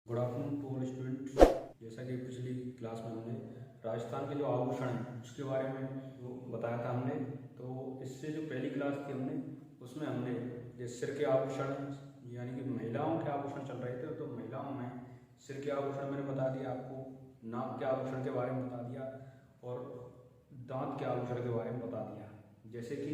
Good afternoon to all student. जैसा कि पिछली क्लास में हमने राजस्थान के जो आभूषण हैं उसके बारे में वो बताया था हमने। तो इससे जो पहली क्लास थी हमने उसमें हमने जो सिर के आभूषण यानी कि महिलाओं के आभूषण चल रहे थे, तो महिलाओं में सिर के आभूषण मैंने बता दिया आपको, नाक के आभूषण के बारे में बता दिया और दांत के आभूषण के बारे में बता दिया। जैसे कि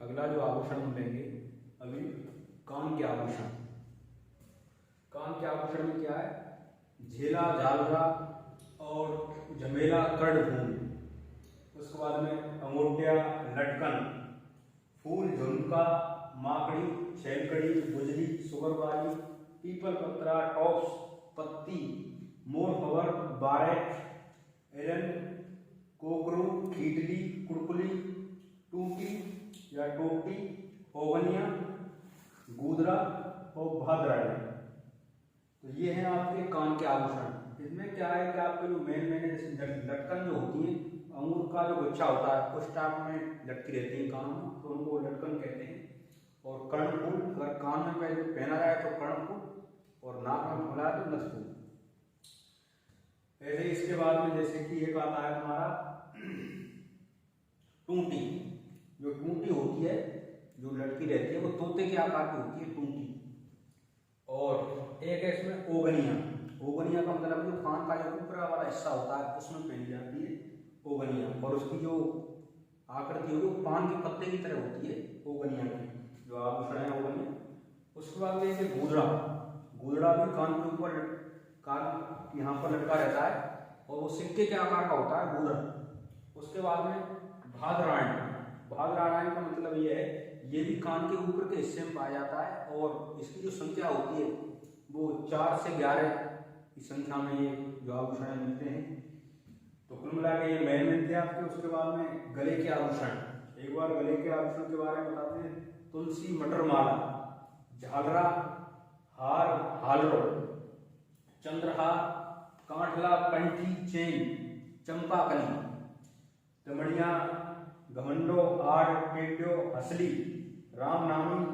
अगला जो आभूषण हम लेंगे अभी कान के आभूषण। कान के आभूषण में क्या है? झेला, झालरा और झमेला, कर्णफूल। उसके बाद में अंगूठिया, लटकन, फूल, झुमका, माकड़ी, छेलकड़ी, गुजरी, सुगरबाई, पीपल पत्रा, टॉप्स, पत्ती, मोर फवर, बारेट, एरन, कोकरू, खीटली, कुड़कुली, टूटी या टोटी, ओगनिया, गूदरा और भादराड़ी। तो ये हैं आपके कान के आभूषण। इसमें क्या है कि आपके जो मेन जैसे लटकन जो होती है, अंगूर का जो गुच्छा होता है उस टाइप में लटकी रहती है कान में, तो उनको लटकन कहते हैं। और कर्णफूल, अगर कान में पहना जाए तो कर्णफूल और नाक में फैला तो नथफूल। ऐसे इसके बाद में जैसे कि एक आता है हमारा टूटी। जो टूटी होती है जो लटकी रहती है वो तोते के आकार की होती है टूटी। और एक है इसमें ओगनिया। ओगनिया का मतलब जो कान का जो ऊपर वाला हिस्सा होता है उसमें पहनी जाती है ओगनिया, और उसकी जो आकृति होगी वो पान के पत्ते की तरह होती है ओगनिया की जो आभूषण है ओगनिया। उसके बाद जैसे गूदड़ा। गूदड़ा भी कान के ऊपर, कान यहाँ पर लटका रहता है और वो सिक्के के आकार का होता है गूदड़ा। उसके बाद में भादरायण। भादरायण का मतलब ये है, ये भी कान के ऊपर के हिस्से में पाया जाता है और इसकी जो संख्या होती है वो 4 से 11 की संख्या में ये जो आभूषण मिलते हैं। तो कुल मिला के ये मेन थे आपके। उसके बाद में गले के आभूषण। एक बार गले के आभूषण के बारे में बताते हैं। तुलसी, मटर माला, झालरा, हार, हालरो, चंद्रहार, कांठला, कंठी, चेन, चंपाकली, तमड़िया, घमंडो, आड़, टेड्यो, हसली, रामनामी,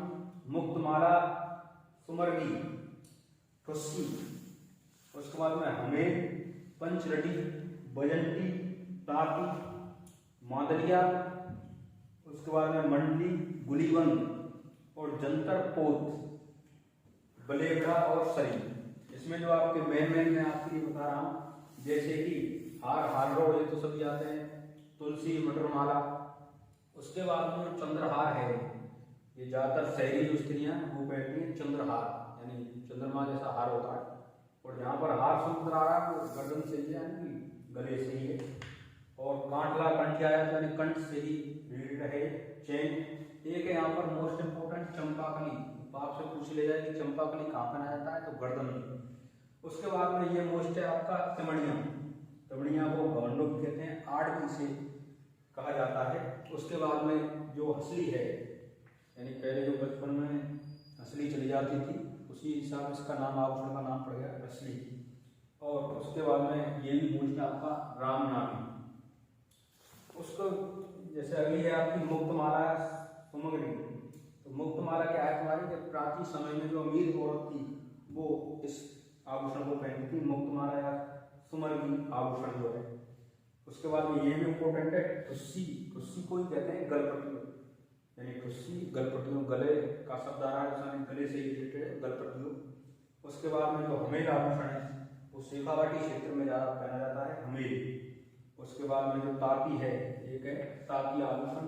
मुक्तमाला, सुमरगी, ठुस्सी। उसके बाद में हमें पंचरटी, बजंती, ताती, मादरिया, उसके बाद में मंडली, गुलीबंद और जंतर पोत, बलेगड़ा और सरी। इसमें जो आपके मेन मैं आपके लिए बता रहा हूँ, जैसे कि हार, हालरो, ये तो सभी आते हैं। तुलसी, मटरमाला। उसके बाद में चंद्रहार है, ये ज्यादातर शहरी जो स्त्रियां वो पहनती हैं चंद्रहार, यानी चंद्रमा जैसा हार होता है। और जहाँ पर हार शब्द आ रहा है वो गर्दन से ही है, यानी गले से ही है। और कांठला, कंठ आया तो यानी कंठ से ही रिलेटेड है। चेन। एक है यहाँ पर मोस्ट इंपोर्टेंट चंपाकली। आपसे पूछ ले जाए कि चंपाकली कहाँ पहना जाता है, तो गर्दन में। उसके बाद में ये मोस्ट है आपका तमड़िया। तमड़िया को घमंडो भी कहते हैं, आड़ भी से कहा जाता है। उसके बाद में जो हसली है, यानी पहले जो बचपन में हसली चली जाती थी उसी हिसाब से इसका नाम, आभूषण का नाम पड़ गया हसली। और उसके बाद में ये भी मोस्ट आपका रामनामी। उसको जैसे अगली है आपकी मुक्तमाला, सुमगरी। तो मुक्तमाला क्या है तुम्हारी, कि प्राचीन समय में जो अमीर औरत थी वो इस आभूषण को पहनती थी, मुक्तमाला या सुमरगी आभूषण जो है। उसके बाद में ये भी इम्पोर्टेंट है ठुस्सी। ठुस्सी को ही कहते हैं गलपट्टियों, यानी ठुस्सी गलपट्टियों, गले का शब्द आ रहा है, गले से ही रिलेटेड है गलपट्टियों। उसके बाद में जो हमेल आभूषण है वो शेखावाटी क्षेत्र में ज़्यादा पहना जाता है, हमेल। उसके बाद में जो ताती है, एक है ताती आभूषण,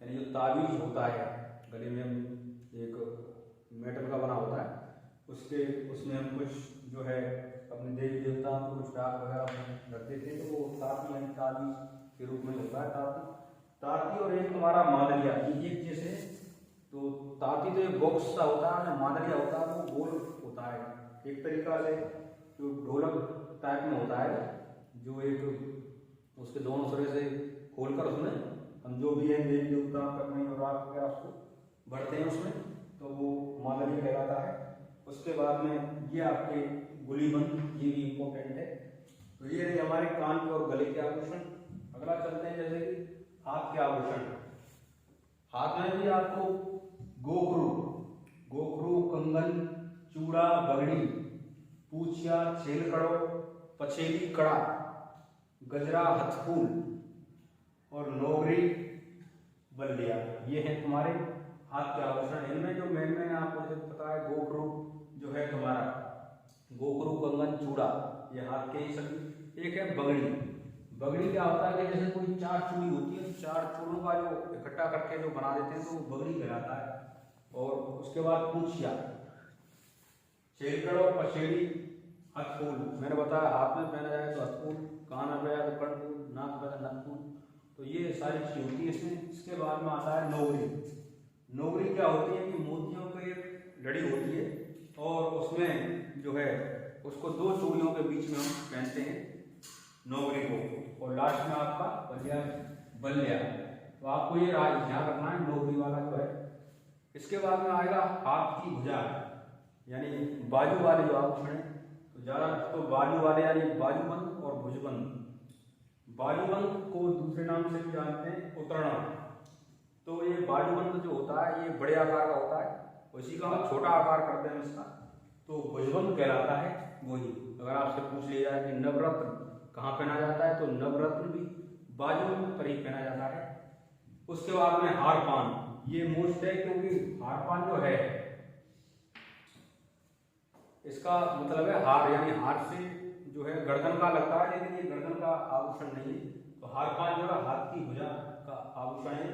यानी जो ताबीज होता है गले में, एक मेटल का बना होता है, उसमें हम कुछ जो है अपने देवी देवताओं को कुछ राग वगैरह रख देते हैं, तो वो ताती यानी ताबीज के रूप में होता है ताती। ताती और एक तुम्हारा मादरिया, ये एक जैसे। तो ताती तो एक बॉक्स सा होता है, मादरिया होता है वो गोल होता है, एक तरीका से जो ढोलक टाइप में होता है, जो एक उसके दोनों सिरे से खोलकर उसमें हम जो भी है देवी देवता अपने राग वगैरह उसको बढ़ते हैं उसमें, तो वो मादरिया कहलाता है। उसके बाद में ये आपके गुलीबंद, ये भी इम्पोर्टेंट है। तो ये रहे हमारे कान के और गले के आभूषण। अगला चलते हैं जैसे कि हाथ के आभूषण। हाथ में भी आपको गोखरू, कंगन, चूड़ा, बगड़ी, पूछिया, छेलकड़ो, पछेली, कड़ा, गजरा, हथफूल और नोगरी, बल्लिया। ये हैं तुम्हारे हाथ के आभूषण। इनमें जो मेन आपको जैसे पता है गोखरू जो है तुम्हारा, गोखरू, कंगन, चूड़ा, ये हाथ के ही सभी। एक है बगड़ी। बगड़ी क्या होता है कि जैसे कोई 4 चूड़ी होती है, 4 चूड़ों का जो इकट्ठा करके जो बना देते हैं तो वो बगड़ी कहलाता है। और उसके बाद पूछिया, छेलकड़ो, पछेड़ी, हथफूल। मैंने बताया हाथ में पहना जाए तो हथफूल, कान में पहना तो कर्णफूल, नाक में पहना नथफूल, तो ये सारी चीज होती है इसमें। इसके बाद में आता है नोगरी। नोगरी क्या होती है कि मोतियों की एक लड़ी होती है और उसमें जो है उसको 2 चूड़ियों के बीच में हम पहनते हैं नोगरी को। और लास्ट में आपका बल्लिया, बल्लिया। तो आपको ये ध्यान रखना है नोगरी वाला जो है। इसके बाद में आएगा हाथ की भुजा, यानी बाजू वाले जो आभूषण है। तो ज़्यादा तो बाजू वाले यानी बाजूबंद और भुजबंद। बाजूबंद को दूसरे नाम से भी जानते हैं उतरणा। तो ये बाजूबंद जो होता है ये बड़े आकार का होता है, उसी का हम छोटा आकार करते हैं इसका, तो भुजबंद कहलाता है वही। अगर आपसे पूछ लिया जाए कि नवरत्न कहाँ पहना जाता है तो नवरत्न भी बाजूबंद पर ही पहना जाता है। उसके बाद में हार पान, ये मोस्ट है क्योंकि हार पान जो है इसका मतलब है हार, यानी हार से जो है गर्दन का लगता है, लेकिन ये गर्दन का आभूषण नहीं है। तो हार पान जो है हाथ की भुजा का आभूषण है।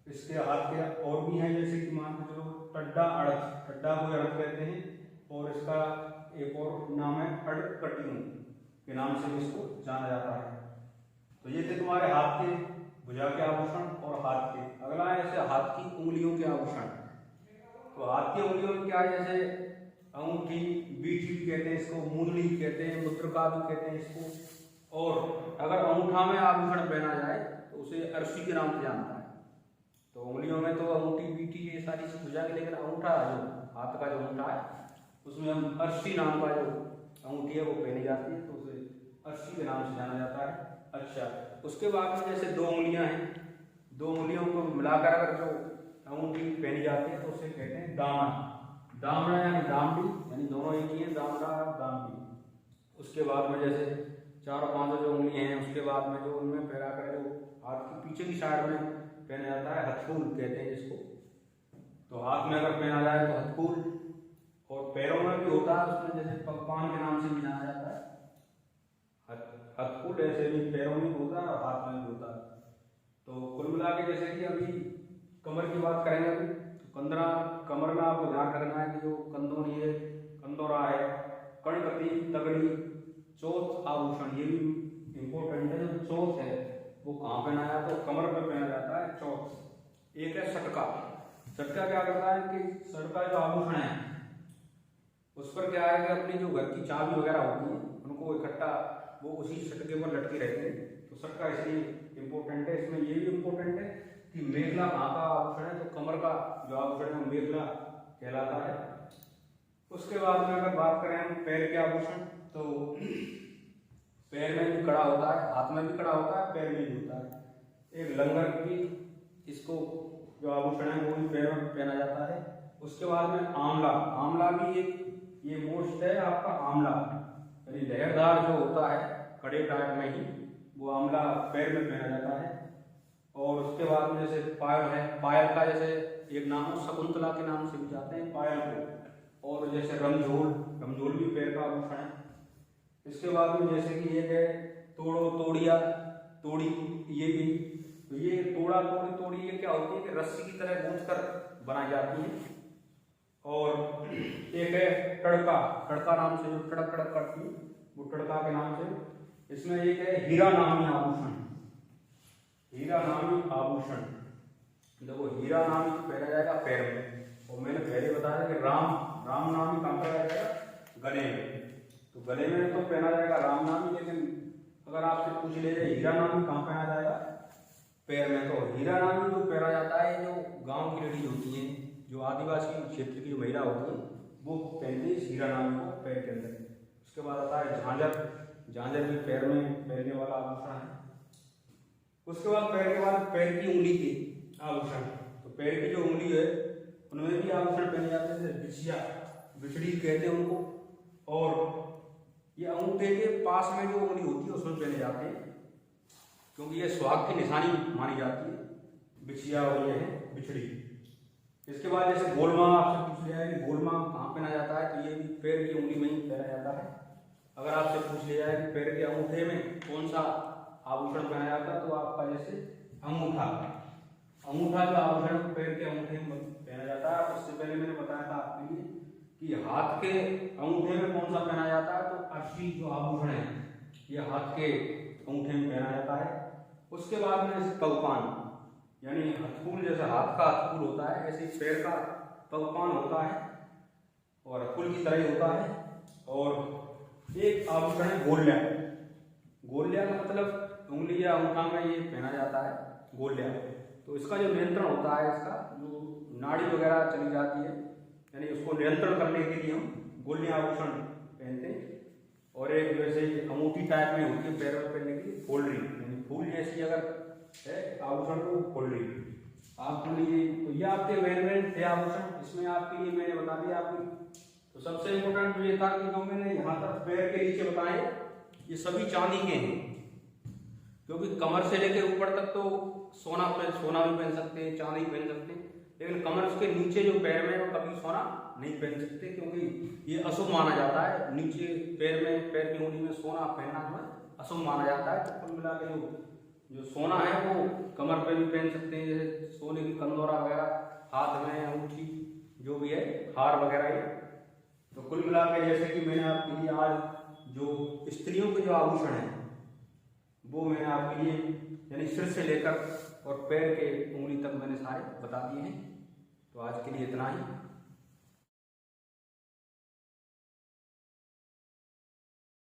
इसके हाथ के और भी हैं, जैसे कि मान के चलो टड्डा अड़क, टड्डा को अड़क कहते हैं, और इसका एक और नाम है अड़क कटियों के नाम से भी इसको जाना जाता है। तो ये थे तुम्हारे हाथ के भुजा के आभूषण और हाथ के। अगला है जैसे हाथ की उंगलियों के आभूषण। तो हाथ की उंगलियों में क्या है, जैसे अंगूठी, बीठी भी कहते हैं इसको, मुंदली कहते हैं, मुद्रिका भी कहते हैं इसको। और अगर अंगूठा में आभूषण पहना जाए तो उसे अरसी के नाम से जानता है। तो उंगलियों में तो अंगूठी, बीठी ये सारी चीज हो जाएगी, लेकिन अंगूठा जो हाथ का जो अंगूठा है उसमें हम अरसी नाम का जो अंगूठी है वो पहनी जाती है, तो उसे अरसी के नाम से जाना जाता है। अच्छा, उसके बाद में जैसे 2 उंगलियां हैं, 2 उंगलियों को मिलाकर अगर जो अंगूठी पहनी जाती है तो उसे कहते हैं दामन। दामना यानी दामडी, यानी दोनों एक ही है, दामना और दामडी। उसके बाद में जैसे 4 और 5 जो उंगली हैं, उसके बाद में जो उनमें फैला कर जो हाथ की पीछे की साइड में पहना जाता है हथफूल कहते हैं जिसको। तो हाथ में अगर पहना जाए तो हथफूल, और पैरों में भी होता है उसमें, जैसे पगपान के नाम से भी जाना जाता है। हथफूल ऐसे भी पैरों में होता है और हाथ में भी होता है। तो कुल मिला के जैसे कि अभी कमर की बात करेंगे अभी, तो कमर में आपको ध्यान रखना है कि जो कंदोनी है, कंदोरा है, कणकती, तगड़ी, चौथ आभूषण, ये भी इंपॉर्टेंट है। जो चौथ है वो कहाँ पहना जाता है, तो कमर पे पहना जाता है चौथ। एक है सटका। सटका क्या करता है कि सटका जो आभूषण है उस पर क्या है कि अपनी जो घर की चाबी वगैरह होती है उनको इकट्ठा वो उसी सटके पर लटके रहते हैं। तो सटका इसलिए इम्पोर्टेंट है। इसमें ये भी इम्पोर्टेंट है कि मेखला कहाँ का आभूषण है, तो कमर का जो आभूषण है वो मेखला कहलाता है। उसके बाद में अगर बात करें हम पैर के आभूषण, तो पैर में भी कड़ा होता है, हाथ में भी कड़ा होता है, पैर में भी होता है। एक लंगर की इसको जो आभूषण है वो भी पैर में पहना जाता है। उसके बाद में आंवला। आंवला भी एक ये मोस्ट है आपका आंवला, यानी लहरदार जो होता है कड़े टाइप में ही, वो आंवला पैर में पहना जाता है। और उसके बाद में जैसे पायल है, पायल का जैसे एक नाम है शकुंतला के नाम से भी जाते हैं पायल को। और जैसे रमझोल, रमझोल भी पैर का आभूषण है। इसके बाद में जैसे कि एक है तोड़ो, तोड़िया, तोड़ी, ये भी। तो ये तोड़ा, तोड़ी, तोड़ी ये क्या होती है कि रस्सी की तरह गूंथ कर बनाई जाती है। और एक है टड़का, टड़का नाम से जो टड़क टड़क करती है वो टड़का के नाम से। इसमें एक है हीरा नामी आभूषण, हीरा नामी आभूषण। देखो हीरा नामी पहना जाएगा पैर में, और मैंने पहले बताया कि राम नामी कहाँ पहना जाएगा, गले में। तो गले में तो पहना जाएगा राम नामी, लेकिन अगर आपसे पूछ ले जाए हीरा नामी कहाँ पहना जाएगा, पैर में। तो हीरा नामी जो पहना जाता है, जो गांव की लड़की होती है, जो आदिवासी क्षेत्र की जो महिला होती है वो पहनती है हीरा नामी को पैर के अंदर। उसके बाद आता है झांझर। झांझर भी पैर में पहनने वाला आभूषण है। उसके बाद पैर के बाद पैर की उंगली के आभूषण। तो पैर की जो उंगली है उनमें भी आभूषण पहने जाते हैं, जैसे बिछिया, बिछड़ी कहते हैं उनको। और ये अंगूठे के पास में जो उंगली होती है उसमें पहने जाते हैं, क्योंकि ये सुहाग की निशानी मानी जाती है, बिछिया और ये है बिछड़ी। इसके बाद जैसे गोलमा आपसे पूछ लिया है कि गोलमा कहाँ पहना जाता है, तो ये भी पैर की उंगली में ही पहना जाता है। अगर आपसे पूछ लिया है कि पैर के अंगूठे में कौन सा आभूषण पहना जाता है, तो आपका जैसे अंगूठा जो आभूषण पैर के अंगूठे में पहना जाता है। उससे पहले मैंने बताया था आपके लिए कि हाथ के अंगूठे में कौन सा पहना जाता है, तो अर्थी जो आभूषण है ये हाथ के अंगूठे में पहना जाता है। उसके बाद में जैसे पगपान, यानी हथफूल, जैसे हाथ का हथफूल होता है ऐसे पैर का पगपान होता है और हथफूल की तरह ही होता है। और एक आभूषण है गोल्या। गोल्या का मतलब उंगली या अंगूठा में ये पहना जाता है गोल्या। तो इसका जो नियंत्रण होता है, इसका जो नाड़ी वगैरह चली जाती है, यानी उसको नियंत्रण करने के लिए हम गोल्या आभूषण पहनते हैं। और एक जैसे अंगूठी टाइप में होती है पैरों में पहनने की फोल्डरी, यानी फूल जैसी अगर है आभूषण को फोल्डरी आप मान लीजिए। तो ये आपके वेलवेट थे आभूषण, इसमें आपके लिए मैंने बता दिया आपकी। तो सबसे इम्पोर्टेंट तो ये था कि जो मैंने यहाँ तक पैर के नीचे बताए ये सभी चांदी के हैं, क्योंकि कमर से लेके ऊपर तक तो सोना भी पहन सकते हैं, चांदी पहन सकते हैं, लेकिन कमर के नीचे जो पैर में वो कभी सोना नहीं पहन सकते, क्योंकि ये अशुभ माना जाता है। नीचे पैर की उंगली में सोना पहनना जो है अशुभ माना जाता है। तो कुल मिला के जो सोना है वो कमर पे भी पहन सकते हैं, जैसे सोने की कंदोरा वगैरह, हाथ में अंगूठी जो भी है, हार वगैरह ये। तो कुल मिला के जैसे कि मैंने आपके लिए आज जो स्त्रियों के जो आभूषण हैं वो मैंने आपके लिए यानी सिर से लेकर और पैर के उंगली तक मैंने सारे बता दिए हैं। तो आज के लिए इतना ही।